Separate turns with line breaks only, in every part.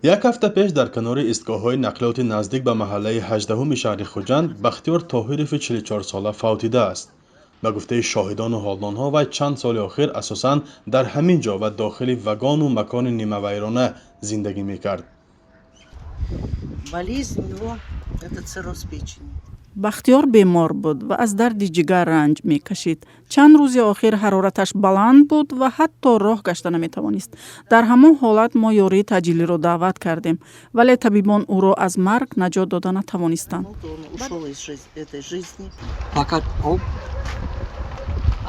یک هفته پیش در کنار ایستگاه‌های نقلیات نزدیک به محله 18 شهر خوجند بختیار طاهرов 44 ساله فوتیده است. به گفته شاهدان و حالدانها وی چند سال اخیر اساساً در همین جا و داخل وگان و مکان نیمه ویرانه زندگی میکرد.
бахтиёр бемор буд ва аз дарди ҷигар ранҷ мекашид. чанд рӯзи охир ҳарораташ баланд буд ва ҳатто роҳ гашта наметавонист. дар ҳамон ҳолат мо ёрии таъҷилиро даъват кардем, вале табибон ӯро аз марг наҷот дода натавонистанд.
фақат об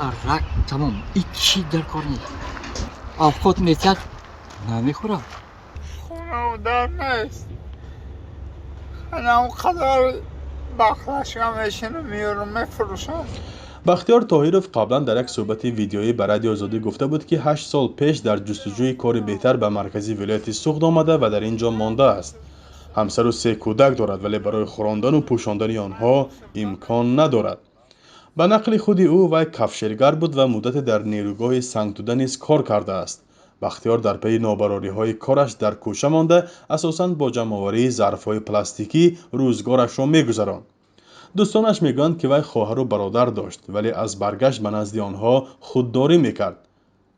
арак тамом ичи дар кор нест. овқот мекард намехӯрад.
хунам дар нест. ханам қадар бахлашка мешинам меёрам мефурӯшам.
бахтиёр طاهرов قبلا در یک صحبت ویدیویی به رادیو آزادی گفته بود که 8 سال پیش در جستجوی کار بهتر به مرکزی ولایت سوخت آمده و در اینجا مانده است. همسر و 3 کودک دارد ولی برای خوراندن و پوشاندن آنها امکان ندارد. به نقل خود او وی کفشیرگر بود و مدت در نیروگاه سنگتوده نیز کار کرده است. بختیار در پی نابرابری‌های کارش در کوچه مانده اساساً با جمع‌آوری ظرف‌های پلاستیکی روزگارش را می‌گذراند. دوستانش میگویند که وی خواهر و برادر داشت ولی از برگشت به نزد آنها خودداری میکرد.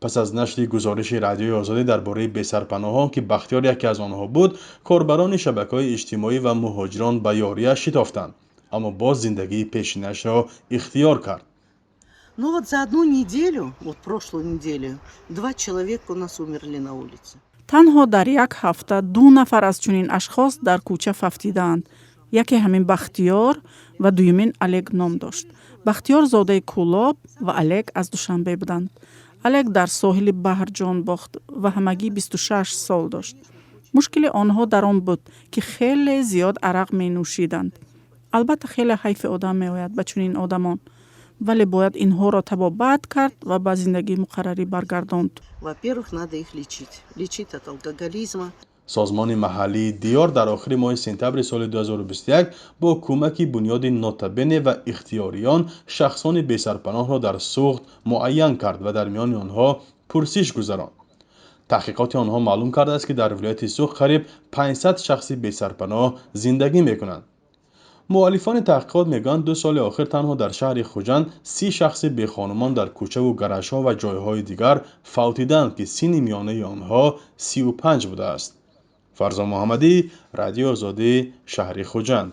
پس از نشر گزارش رادیوی آزادی درباره بی‌سرپناهان که بختیار یکی از آنها بود، کاربران شبکه‌های اجتماعی و مهاجران به یاریش شتافتند، اما باز زندگی پیشینش را اختیار کرد.
Ну вот за одну неделю, вот прошлую неделю, 2 человека у нас умерли на улице.
танҳо дар як ҳафта 2 нафар аз чунин ашхос дар кӯча фафтидаанд. яке ҳамин бахтиёр ва дуюмин Алек ном дошт. бахтиёр зодаи Кӯлоб ва Алек аз Душанбе буданд. Алек дар соҳили баҳр ҷон бохт ва ҳамагӣ 26 сол дошт. мушкили онҳо дар он буд ки хеле зиёд арақ менӯшиданд. албатта хеле ҳайфи одам меояд ба чунин одамон, вале бояд инҳоро табобат кард ва ба зиндагии муқаррарӣ баргардонд.
Во-первых, надо их лечить от алкоголизма.
سازمان محلی دیار در آخر ماه سپتامبر سال 2021 با کمک بنیاد نوتابنه و اختیاریان شخصان بی‌سرپناه را در سوخت معین کرد و در میان آنها پرسش گذراند. تحقیقات آنها معلوم کرده است که در ولایت سوخت قریب 500 شخص بی‌سرپناه زندگی می‌کنند. مؤلفان تحقیقات میگویند 2 سال آخر تنها در شهر خوجند 30 شخص بی‌خانمان در کوچه و گرش‌ها و جایهای دیگر فوتیدند که سن میانه آنها 35 بوده است. فرزان محمدی، رادیو آزادی، شهر خوجند.